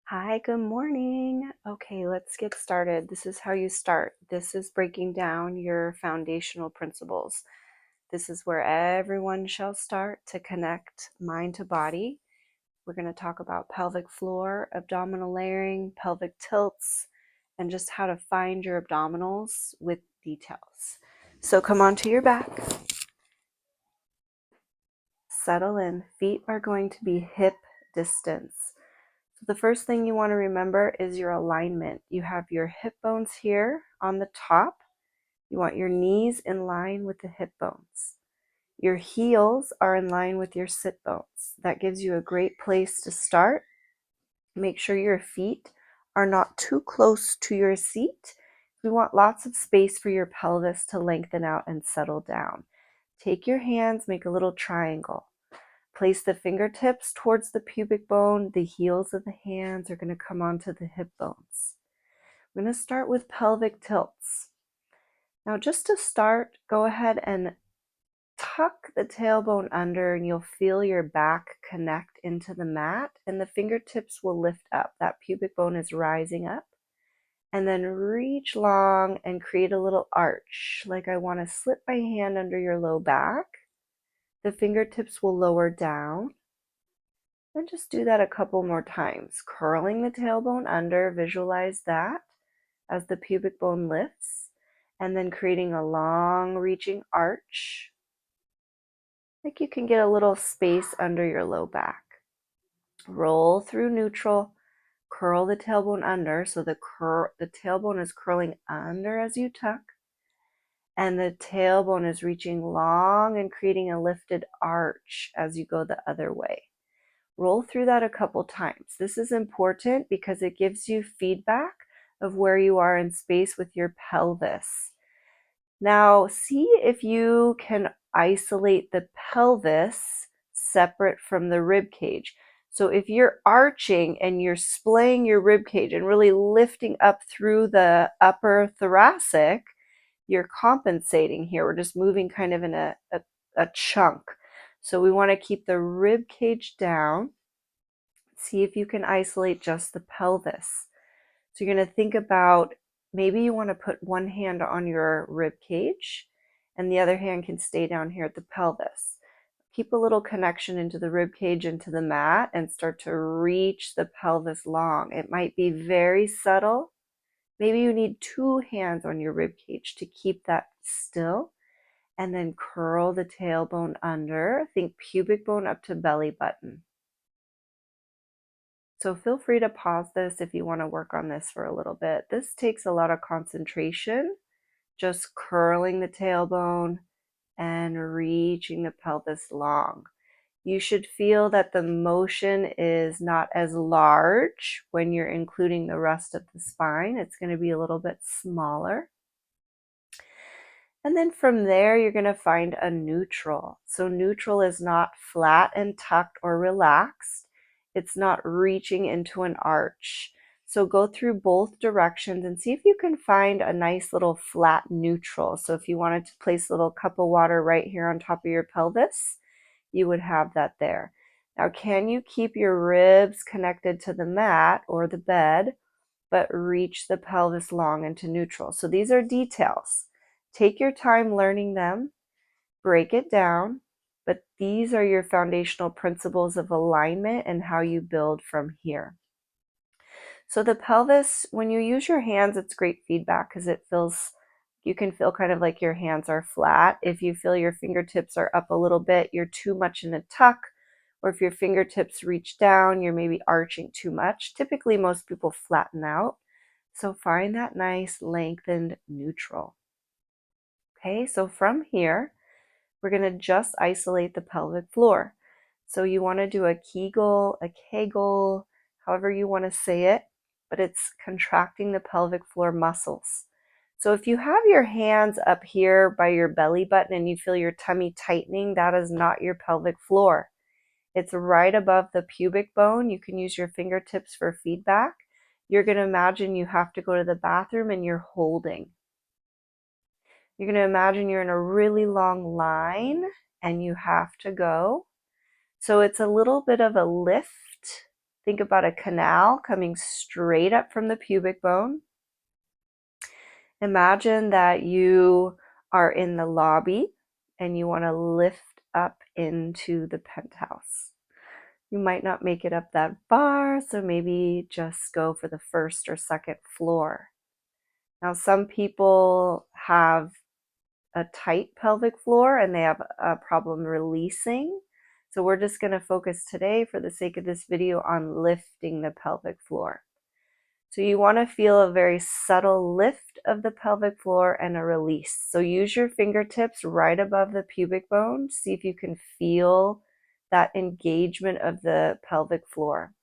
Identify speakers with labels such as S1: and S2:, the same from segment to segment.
S1: Hi, good morning. Okay, let's get started. This is how you start. This is breaking down your foundational principles. This is where everyone shall start to connect mind to body. We're going to talk about pelvic floor, abdominal layering, pelvic tilts, and just how to find your abdominals with details. So come onto your back. Settle in. Feet are going to be hip distance. So the first thing you want to remember is your alignment. You have your hip bones here on the top. You want your knees in line with the hip bones. Your heels are in line with your sit bones. That gives you a great place to start. Make sure your feet are not too close to your seat. We want lots of space for your pelvis to lengthen out and settle down. Take your hands, make a little triangle. Place the fingertips towards the pubic bone. The heels of the hands are going to come onto the hip bones. I'm going to start with pelvic tilts. Now, just to start, go ahead and tuck the tailbone under, and you'll feel your back connect into the mat, and the fingertips will lift up. That pubic bone is rising up. And then reach long and create a little arch. Like I want to slip my hand under your low back. The fingertips will lower down. And just do that a couple more times. Curling the tailbone under, visualize that as the pubic bone lifts, and then creating a long reaching arch. Like you can get a little space under your low back. Roll through neutral, curl the tailbone under, so the tailbone is curling under as you tuck, and the tailbone is reaching long and creating a lifted arch as you go the other way. Roll through that a couple times. This is important because it gives you feedback of where you are in space with your pelvis. Now, see if you can isolate the pelvis separate from the rib cage. So if you're arching and you're splaying your rib cage and really lifting up through the upper thoracic, you're compensating here. We're just moving kind of in a chunk. So we want to keep the rib cage down. See if you can isolate just the pelvis. So you're going to think about, maybe you want to put one hand on your rib cage and the other hand can stay down here at the pelvis. Keep a little connection into the rib cage, into the mat, and start to reach the pelvis long. It might be very subtle. Maybe you need two hands on your rib cage to keep that still. And then curl the tailbone under. Think pubic bone up to belly button. So feel free to pause this if you want to work on this for a little bit. This takes a lot of concentration, just curling the tailbone and reaching the pelvis long. You should feel that the motion is not as large when you're including the rest of the spine. It's going to be a little bit smaller. And then from there, you're going to find a neutral. So neutral is not flat and tucked or relaxed. It's not reaching into an arch. So go through both directions and see if you can find a nice little flat neutral. So if you wanted to place a little cup of water right here on top of your pelvis, you would have that there. Now, can you keep your ribs connected to the mat or the bed, but reach the pelvis long into neutral? So these are details. Take your time learning them, break it down, but these are your foundational principles of alignment and how you build from here. So the pelvis, when you use your hands, it's great feedback because you can feel kind of like your hands are flat. If you feel your fingertips are up a little bit, you're too much in a tuck, or if your fingertips reach down, you're maybe arching too much. Typically, most people flatten out. So find that nice lengthened neutral. Okay, so from here, we're going to just isolate the pelvic floor. So you want to do a Kegel, a Kegel, however you want to say it, but it's contracting the pelvic floor muscles. So if you have your hands up here by your belly button and you feel your tummy tightening, that is not your pelvic floor. It's right above the pubic bone. You can use your fingertips for feedback. You're going to imagine you have to go to the bathroom and you're holding. You're going to imagine you're in a really long line and you have to go. So it's a little bit of a lift. Think about a canal coming straight up from the pubic bone. Imagine that you are in the lobby and you want to lift up into the penthouse. You might not make it up that far, so maybe just go for the first or second floor. Now, some people have a tight pelvic floor and they have a problem releasing. So we're just going to focus today, for the sake of this video, on lifting the pelvic floor. So you want to feel a very subtle lift of the pelvic floor and a release. So use your fingertips right above the pubic bone. See if you can feel that engagement of the pelvic floor.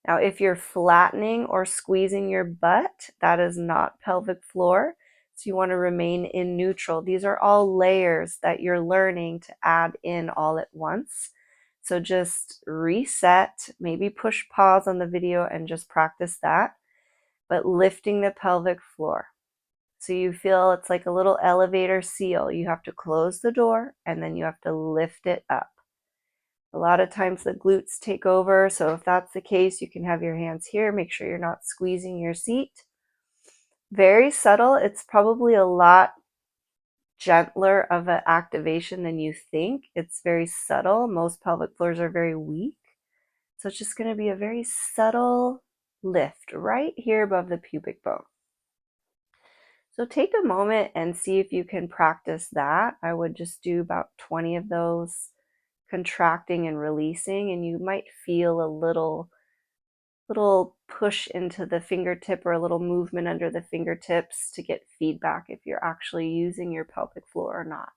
S1: Now, if you're flattening or squeezing your butt, that is not pelvic floor. So you want to remain in neutral. These are all layers that you're learning to add in all at once. So just reset, maybe push pause on the video and just practice that, but lifting the pelvic floor. So you feel it's like a little elevator seal. You have to close the door and then you have to lift it up. A lot of times the glutes take over, so if that's the case, you can have your hands here. Make sure you're not squeezing your seat. Very subtle. It's probably a lot gentler of an activation than you think. It's very subtle. Most pelvic floors are very weak. So it's just going to be a very subtle lift right here above the pubic bone. So take a moment and see if you can practice that. I would just do about 20 of those, contracting and releasing, and you might feel a little push into the fingertip or a little movement under the fingertips to get feedback if you're actually using your pelvic floor or not.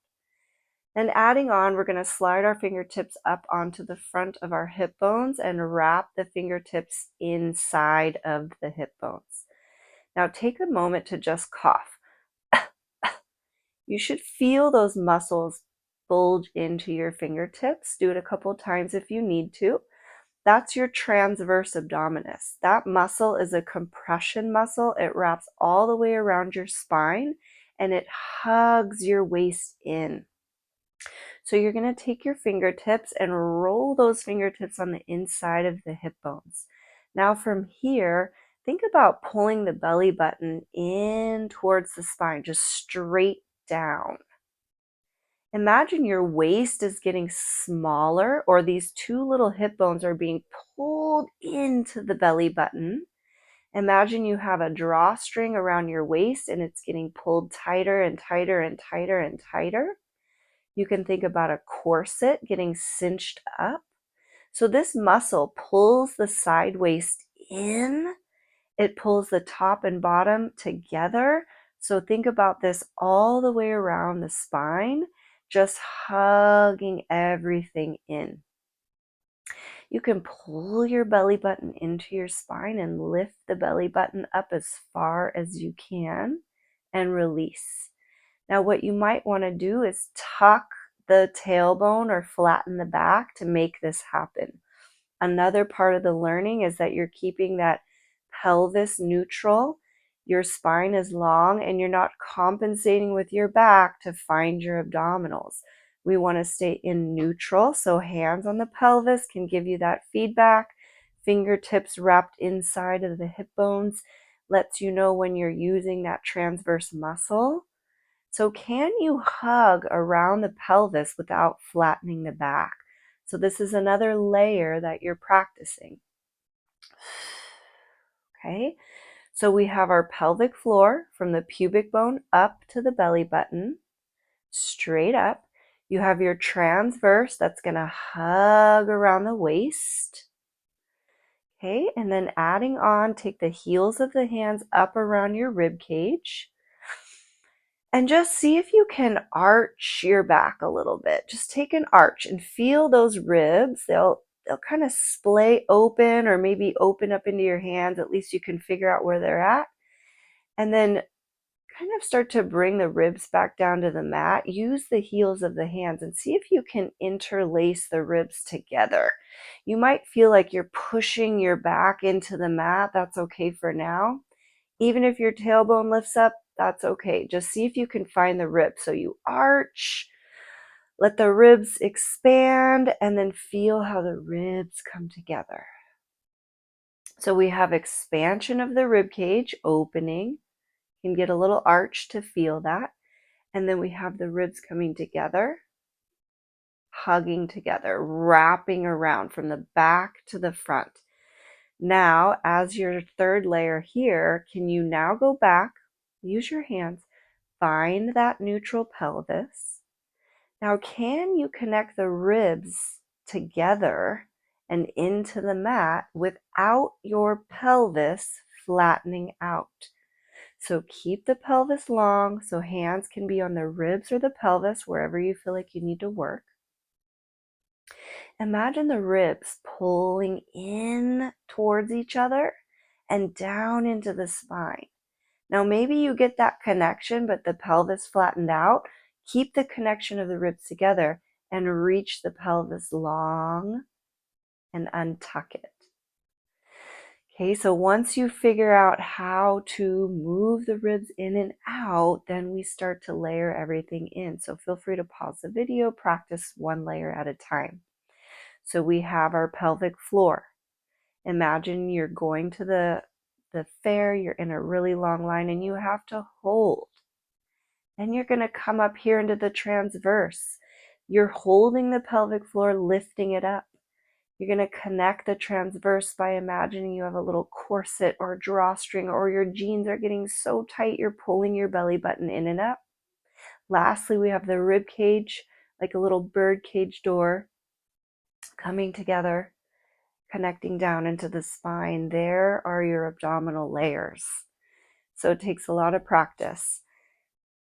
S1: And adding on, we're going to slide our fingertips up onto the front of our hip bones and wrap the fingertips inside of the hip bones. Now take a moment to just cough. You should feel those muscles bulge into your fingertips. Do it a couple times if you need to. That's your transverse abdominis. That muscle is a compression muscle. It wraps all the way around your spine and it hugs your waist in. So you're going to take your fingertips and roll those fingertips on the inside of the hip bones. Now from here, think about pulling the belly button in towards the spine, just straight down. Imagine your waist is getting smaller, or these two little hip bones are being pulled into the belly button. Imagine you have a drawstring around your waist and it's getting pulled tighter and tighter and tighter and tighter. You can think about a corset getting cinched up. So this muscle pulls the side waist in. It pulls the top and bottom together. So think about this all the way around the spine, just hugging everything in. You can pull your belly button into your spine and lift the belly button up as far as you can and release. Now what you might want to do is tuck the tailbone or flatten the back to make this happen. Another part of the learning is that you're keeping that pelvis neutral. Your spine is long and you're not compensating with your back to find your abdominals. We want to stay in neutral, so hands on the pelvis can give you that feedback. Fingertips wrapped inside of the hip bones lets you know when you're using that transverse muscle. So can you hug around the pelvis without flattening the back? So this is another layer that you're practicing. Okay, so we have our pelvic floor from the pubic bone up to the belly button, straight up. You have your transverse that's going to hug around the waist. Okay, and then adding on, take the heels of the hands up around your rib cage. And just see if you can arch your back a little bit. Just take an arch and feel those ribs. They'll kind of splay open or maybe open up into your hands. At least you can figure out where they're at. And then kind of start to bring the ribs back down to the mat. Use the heels of the hands and see if you can interlace the ribs together. You might feel like you're pushing your back into the mat. That's okay for now. Even if your tailbone lifts up, that's okay. Just see if you can find the ribs. So you arch, let the ribs expand, and then feel how the ribs come together. So we have expansion of the rib cage, opening. You can get a little arch to feel that. And then we have the ribs coming together, hugging together, wrapping around from the back to the front. Now, as your third layer here, can you now go back, use your hands, find that neutral pelvis. Now, can you connect the ribs together and into the mat without your pelvis flattening out? So keep the pelvis long so hands can be on the ribs or the pelvis, wherever you feel like you need to work. Imagine the ribs pulling in towards each other and down into the spine. Now maybe you get that connection, but the pelvis flattened out. Keep the connection of the ribs together and reach the pelvis long and untuck it. Okay, so once you figure out how to move the ribs in and out, then we start to layer everything in. So feel free to pause the video, practice one layer at a time. So we have our pelvic floor. Imagine you're going to the fair, you're in a really long line and you have to hold. Then you're going to come up here into the transverse. You're holding the pelvic floor, lifting it up. You're going to connect the transverse by imagining you have a little corset or drawstring, or your jeans are getting so tight you're pulling your belly button in and up. Lastly, we have the rib cage, like a little bird cage door, coming together, connecting down into the spine. There are your abdominal layers. So it takes a lot of practice.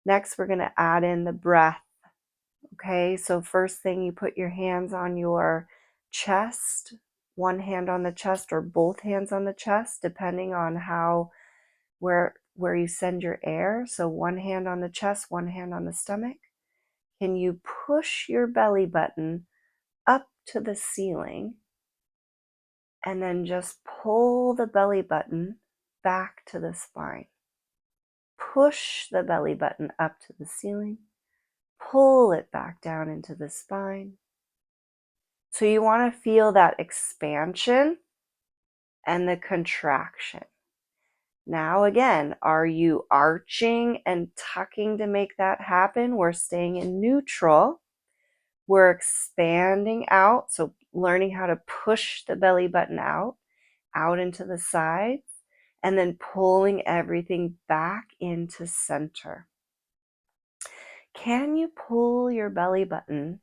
S1: Next, we're going to add in the breath. Okay, so first thing, you put your hands on your chest, one hand on the chest or both hands on the chest, depending on where you send your air. So one hand on the chest, one hand on the stomach. Can you push your belly button up to the ceiling and then just pull the belly button back to the spine? Push the belly button up to the ceiling. Pull it back down into the spine. So you want to feel that expansion and the contraction. Now again, are you arching and tucking to make that happen? We're staying in neutral. We're expanding out, so learning how to push the belly button out into the sides, and then pulling everything back into center. Can you pull your belly button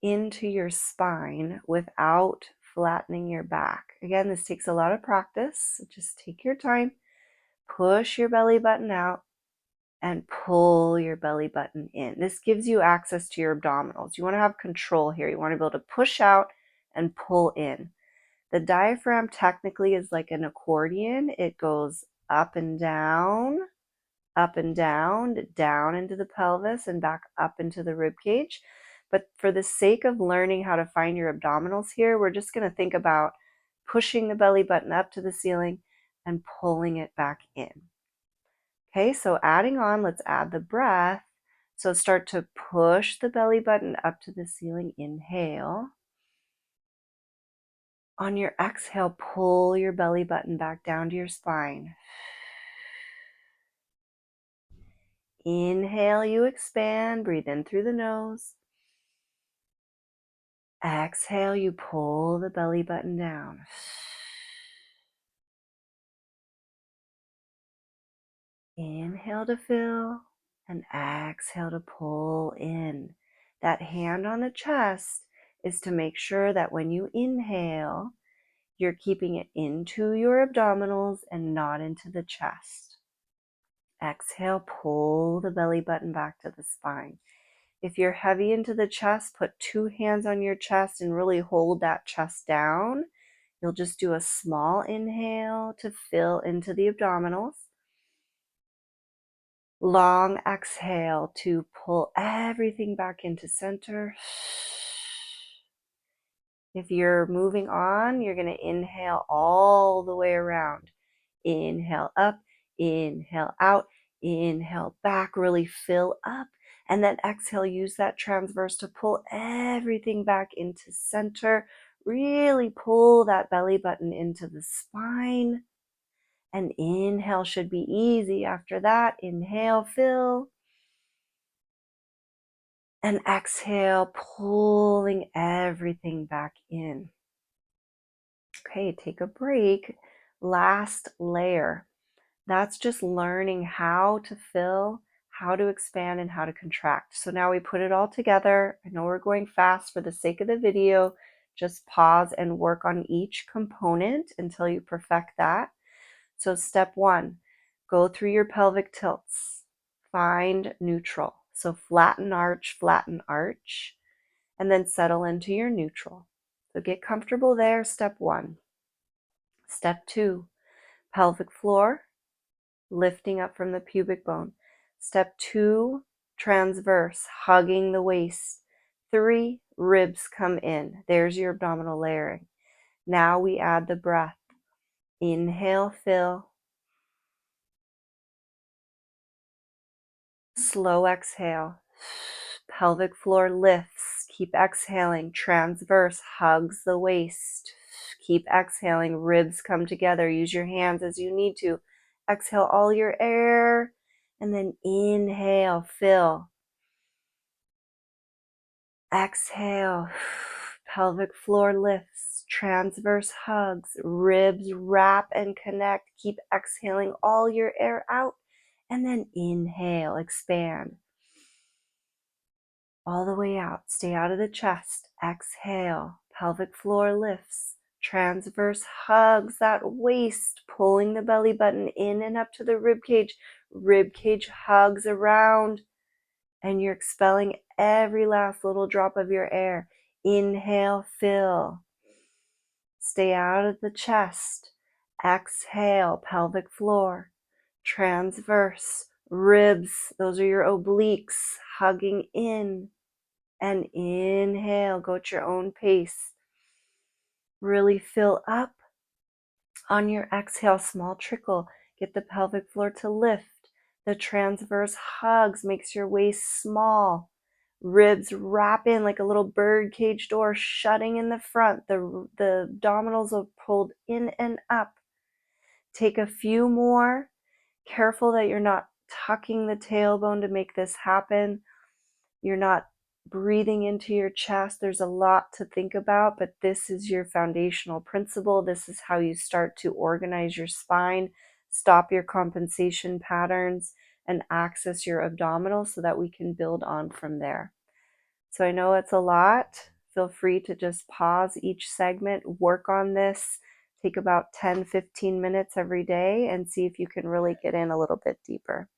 S1: into your spine without flattening your back? Again, this takes a lot of practice, so just take your time. Push your belly button out and pull your belly button in. This gives you access to your abdominals. You want to have control here. You want to be able to push out and pull in. The diaphragm technically is like an accordion. It goes up and down, down into the pelvis and back up into the rib cage. But for the sake of learning how to find your abdominals here, we're just going to think about pushing the belly button up to the ceiling and pulling it back in. Okay, so adding on, let's add the breath. So start to push the belly button up to the ceiling. Inhale. On your exhale, pull your belly button back down to your spine. Inhale, you expand, breathe in through the nose. Exhale, you pull the belly button down. Inhale to fill and exhale to pull in. That hand on the chest is to make sure that when you inhale, you're keeping it into your abdominals and not into the chest. Exhale, pull the belly button back to the spine. If you're heavy into the chest, put two hands on your chest and really hold that chest down. You'll just do a small inhale to fill into the abdominals. Long exhale to pull everything back into center. If you're moving on, you're going to inhale all the way around. Inhale up, inhale out, inhale back, really fill up. And then exhale, use that transverse to pull everything back into center, Really pull that belly button into the spine. And inhale should be easy. After that, inhale, fill. And exhale, pulling everything back in. Okay, take a break. Last layer. That's just learning how to fill, how to expand, and how to contract. So now we put it all together. I know we're going fast for the sake of the video. Just pause and work on each component until you perfect that. So step 1, go through your pelvic tilts. Find neutral. So flatten arch, and then settle into your neutral. So get comfortable there, step 1. Step 2, pelvic floor, lifting up from the pubic bone. Step 2, transverse, hugging the waist. 3, ribs come in. There's your abdominal layering. Now we add the breath. Inhale, fill. Slow exhale. Pelvic floor lifts. Keep exhaling. Transverse hugs the waist. Keep exhaling. Ribs come together. Use your hands as you need to. Exhale all your air. And then inhale, fill. Exhale. Pelvic floor lifts. Transverse hugs. Ribs wrap and connect. Keep exhaling all your air out. And then inhale, expand. All the way out. Stay out of the chest. Exhale. Pelvic floor lifts. Transverse hugs that waist, pulling the belly button in and up to the rib cage. Rib cage hugs around, and you're expelling every last little drop of your air. Inhale, fill. Stay out of the chest. Exhale, pelvic floor. Transverse ribs, those are your obliques, hugging in. And inhale, go at your own pace. Really fill up. On your exhale, small trickle. Get the pelvic floor to lift. The transverse hugs makes your waist small. Ribs wrap in like a little bird cage door, shutting in the front. The abdominals are pulled in and up. Take a few more. Careful that you're not tucking the tailbone to make this happen. You're not breathing into your chest. There's a lot to think about, but this is your foundational principle. This is how you start to organize your spine, stop your compensation patterns, and access your abdominal so that we can build on from there. So I know it's a lot. Feel free to just pause each segment, work on this, take about 10-15 minutes every day, and see if you can really get in a little bit deeper.